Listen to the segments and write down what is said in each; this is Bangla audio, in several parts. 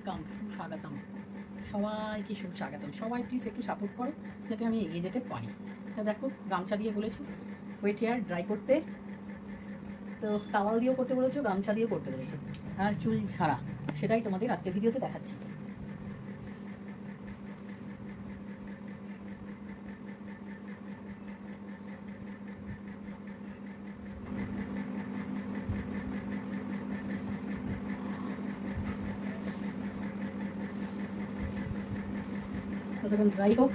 ওয়েলকাম, সুস্বাগতম। সবাইকে সুস্বাগতম। সবাই প্লিজ একটু সাপোর্ট করো যাতে আমি এগিয়ে যেতে পারি। তা দেখো, গামছা দিয়ে বলেছো ওয়েট হেয়ার ড্রাই করতে, তো টাওয়াল দিয়েও করতে বলেছো, গামছা দিয়েও করতে বলেছো, আর চুল ছাড়া। সেটাই তোমাদের আজকের ভিডিওতে দেখাচ্ছি। ততক্ষণ ড্রাই হোক।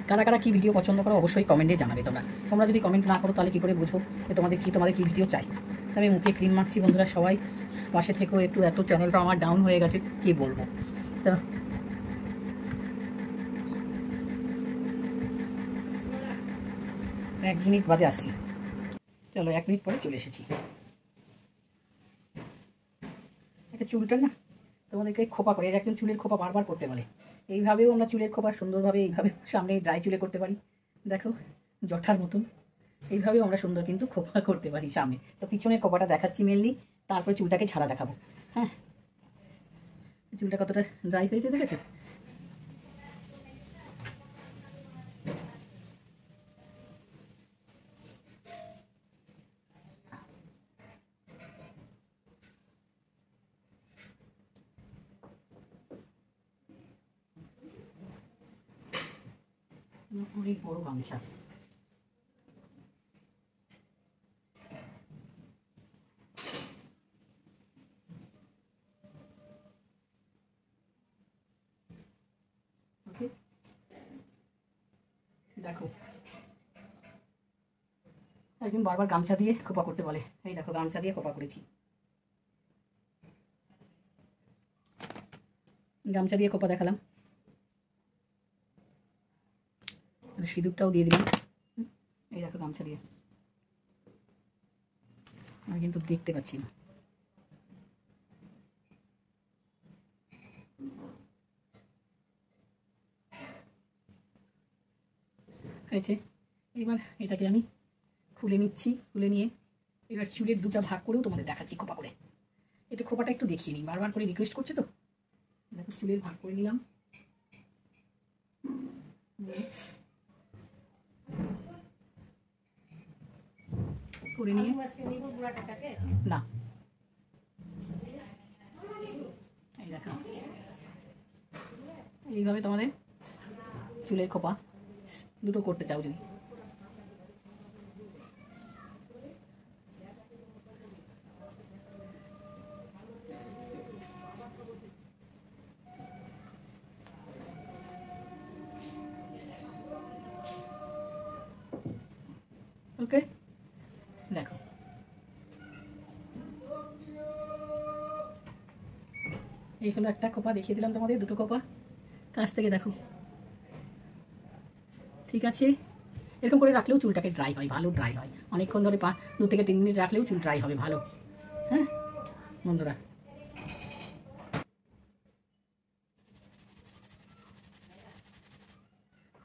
কারা কারা কী ভিডিও পছন্দ করো অবশ্যই কমেন্টে জানাবে। তোমরা যদি কমেন্ট না করো তাহলে কী করে বুঝো যে তোমাদের কী ভিডিও চাই। আমি মুখে ক্রিম মাখছি, বন্ধুরা সবাই পাশে থেকেও একটু। এত চ্যানেলটা আমার ডাউন হয়ে গেছে, কী বলবো। তো 1 মিনিট বাদে আসছি। চলো, 1 মিনিট পরে চলে এসেছি। একটা চুলটা না তোমাদেরকে খোপা করে, একজন চুলের খোপা বারবার করতে বলে। এইভাবেও আমরা চুলের খোপা সুন্দরভাবে এইভাবে সামনে ড্রাই চুলে করতে পারি। দেখো, জঠার মতন এইভাবেও আমরা সুন্দর কিন্তু খোপা করতে পারি সামনে। তো পিছনের খোপাটা দেখাচ্ছি মেনলি, তারপরে চুলটাকে ছাড়া দেখাবো। হ্যাঁ, চুলটা কতটা ড্রাই হয়েছে দেখেছো? অনেক বড় গামছা। ওকে, দেখো একজন বারবার গামছা দিয়ে খোপা করতে বলে। এই দেখো, গামছা দিয়ে খোপা করেছি। গামছা দিয়ে খোপা দেখালাম, সিঁদুরটাও দিয়ে দিলাম। এই দেখো, গামছা দিয়ে। আমি কিন্তু দেখতে পাচ্ছি না। হয়েছে। এবার এটাকে আমি খুলে নিচ্ছি। খুলে নিয়ে এবার চুলের দুটা ভাগ করেও তোমাদের দেখাচ্ছি খোপা করে। এটা খোপাটা একটু দেখিয়ে নিই, বারবার করে রিকোয়েস্ট করছে তো। দেখো, চুলের ভাগ করে নিলাম। করে নিয়ে না, এই দেখো এইভাবে তোমাদের চুলের খোপা দুটো করতে চাও যদি। ওকে, দেখো এই হলো একটা খোপা, দেখিয়ে দিলাম তোমাদের দুটো খোপা কাছ থেকে। দেখো, ঠিক আছে। এরকম করে রাখলেও চুলটাকে ড্রাই হয়, ভালো ড্রাই হয়। অনেকক্ষণ ধরে 2 থেকে 3 মিনিট রাখলেও চুল ড্রাই হবে ভালো। হ্যাঁ বন্ধুরা,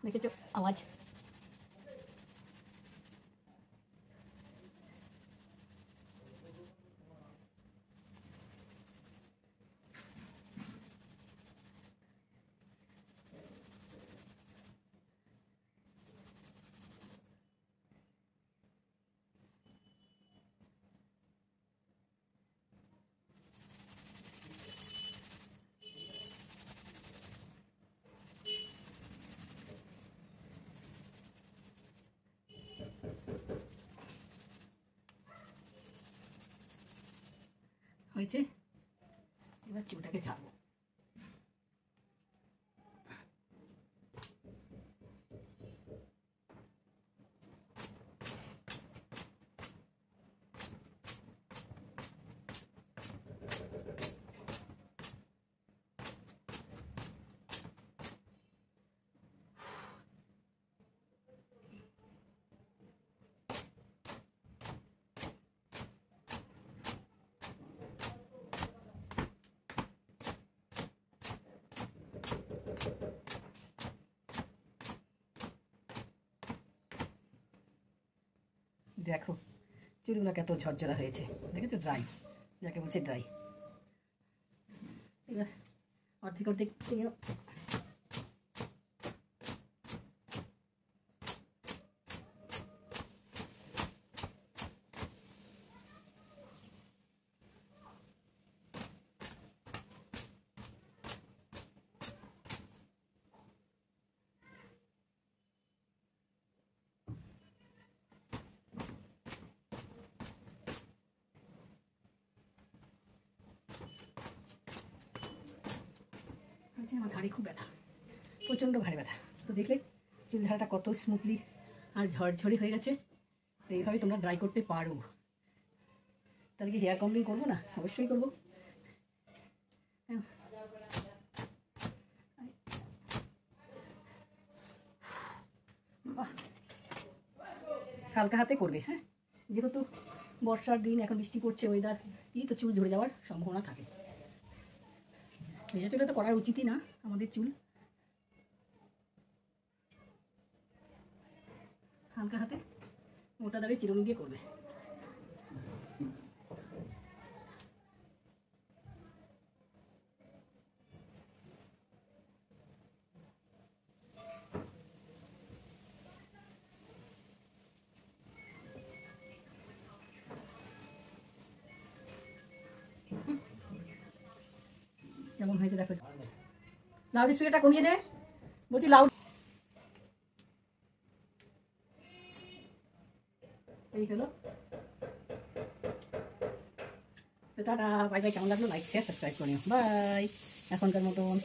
দেখেছো আওয়াজ? হয়েছে। এবার চুলটাকে ছাড়বো। দেখো চুলগুলো কত ঝরঝরা হয়েছে, দেখেছো? ড্রাই, যাকে বলছে ড্রাই। এবার অর্ধেক অর্ধেক তুমিও আমার ঘাড়ে খুব ব্যথা, প্রচণ্ড ঘাড়ে ব্যথা। তো দেখলে চুল ঝাড়াটা কত স্মুথলি আর ঝরঝরে হয়ে গেছে। তো এইভাবে তোমরা ড্রাই করতে পারো। তাহলে কি হেয়ার কম্বিং করবো না? অবশ্যই করবো। হালকা হাতে করবে, হ্যাঁ, যেহেতু বর্ষার দিন, এখন বৃষ্টি পড়ছে, ওয়েদার কি, তো চুল ঝরে যাওয়ার সম্ভাবনা থাকে। ভেজা চুলে তো করার উচিতই না আমাদের চুল। হালকা হাতে মোটা দাঁড়ে চিরুনি দিয়ে করবে। কেমন হয়েছে দেখো। লাউড স্পিকারটা কমিয়ে দে বলছি, লাউড। এই হলো, টাটা, বাই বাই। কেমন লাগলো? লাইক শেয়ার সাবস্ক্রাইব করে নিও। বাই, এখনকার মতন।